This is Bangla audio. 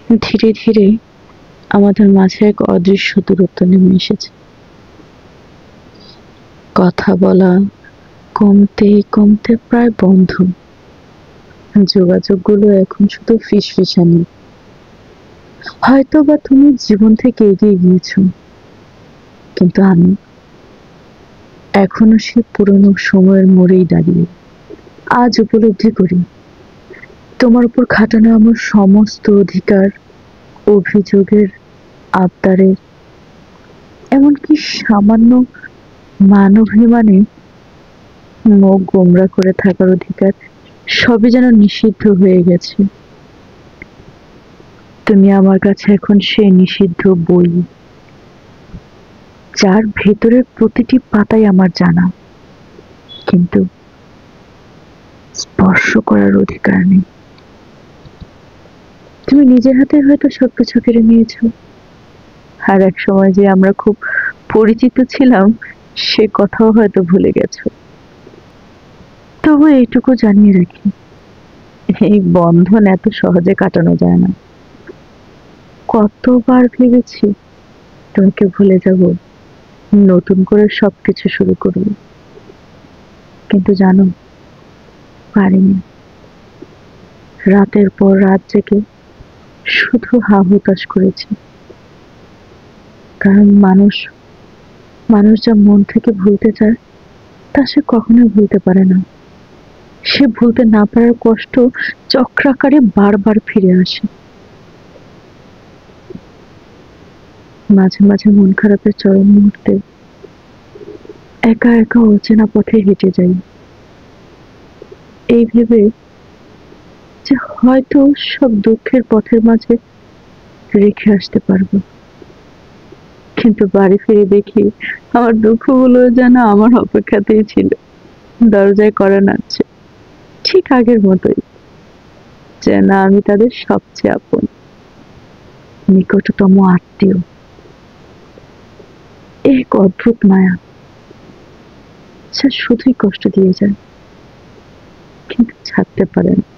ধীরে ধীরে আমাদের মাঝে এক অদৃশ্য দূরত্ব নেমে এসেছে। কথা বলা কমতে কমতে প্রায় বন্ধ। যোগাযোগগুলো এখন শুধু ফিসফিসানি। হয়তো বা তুমি জীবন থেকে এগিয়ে গিয়েছো, কিন্তু আমি এখনো সে পুরনো সময়ের মোড়েই দাঁড়িয়ে। আজ উপলব্ধি করি, তোমার উপর খাটানো আমার সমস্ত অধিকার, অভিযোগের, আবদারের, এমনকি সামান্য মানবাভিমানে মুখ গোমরা করে থাকার অধিকার সবই যেন নিষিদ্ধ হয়ে গেছে। তুমি আমার কাছে এখন সে নিষিদ্ধ বই, যার ভেতরের প্রতিটি পাতাই আমার জানা, কিন্তু স্পর্শ করার অধিকার নেই। তুমি নিজের হাতে হয়তো সবকিছু কেড়ে নিয়েছো, আর এক সময় যে আমরা খুব পরিচিত ছিলাম সে কথাও হয়তো ভুলে গেছো। তবু এইটুকু জানিয়ে রাখি, এই বন্ধন এত সহজে কাটানো যায় না। কতবার ভেবেছি তোমাকে ভুলে যাব, নতুন করে সবকিছু শুরু করব, কিন্তু জানো, পারিনি। রাতের পর রাত জেগে শুধু হা হুতাশ করেছি। কারণ মানুষ মানুষ যা মন থেকে ভুলতে চায় তা সে কখনোই ভুলতে পারে না। সে ভুলতে না পারার কষ্ট চক্রাকারে বারবার ফিরে আসে। মাঝে মাঝে মন খারাপের চরম মুহূর্তে একা একা অচেনা পথে হেঁটে যাই, এই ভেবে যে হয়তো সব দুঃখের পথের মাঝে রেখে আসতে পারবো। কিন্তু বাড়ি ফিরে দেখি আমার দুঃখগুলো যেন আমার অপেক্ষাতেই ছিল, দরজায় কড়া নাড়ছে, ঠিক আগের মতোই, যেন আমি তাদের সবচেয়ে আপন, নিকটতম আত্মীয়। এক অদ্ভুত মায়া, যা শুধুই কষ্ট দিয়ে যায়, কিন্তু ছাড়তে পারে না।